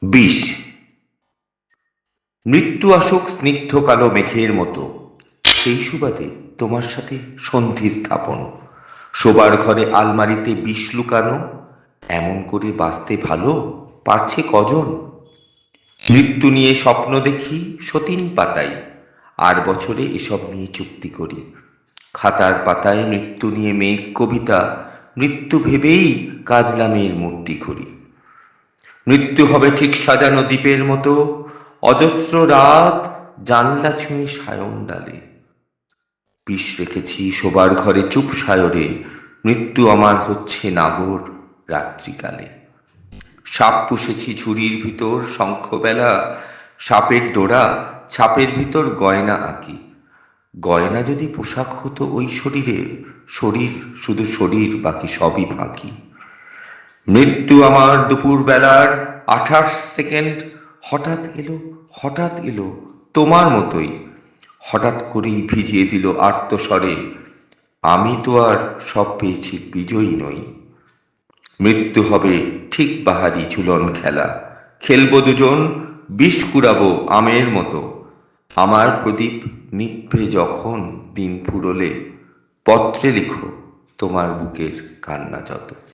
বিষ। মৃত্যু আসুক স্নিগ্ধ কালো মেঘের মতো, সেই সুবাদে তোমার সাথে সন্ধি স্থাপন। শোবার ঘরে আলমারিতে বিষ লুকানো, এমন করে বাঁচতে ভালো পারছে কজন? মৃত্যু নিয়ে স্বপ্ন দেখি সতীন পাতাই, আর বছরে এসব নিয়ে চুক্তি করি। খাতার পাতায় মৃত্যু নিয়ে মেঘ কবিতা, মৃত্যু ভেবেই কাজলামের মূর্তি করি। মৃত্যু হবে ঠিক সাজানো দ্বীপের মতো, অজস্র রাত জানলা ছুঁয়ে সায়ন ডালে। বিষ রেখেছি শোবার ঘরে চুপ সায়রে, মৃত্যু আমার হচ্ছে নাগর রাত্রিকালে। সাপ পুষেছি ঝুড়ির ভিতর শঙ্খবেলা, সাপের ডোরা ছাপের ভিতর গয়না আঁকি। গয়না যদি পোশাক হতো ওই শরীরে, শরীর শুধু শরীর, বাকি সবই ফাঁকি। মৃত্যু আমার দুপুর বেলার 28 সেকেন্ড, হঠাৎ এলো তোমার মতোই। হঠাৎ করেই ভিজিয়ে দিল আর্তস্বরে, আমি তো আর সব পেয়েছি বিজয়ী নই। মৃত্যু হবে ঠিক বাহারি ঝুলন খেলা, খেলবো দুজন, বিষ কুড়াবো আমের মতো। আমার প্রদীপ নিভবে যখন দিন ফুরোলে, পত্রে লিখো তোমার বুকের কান্না যত।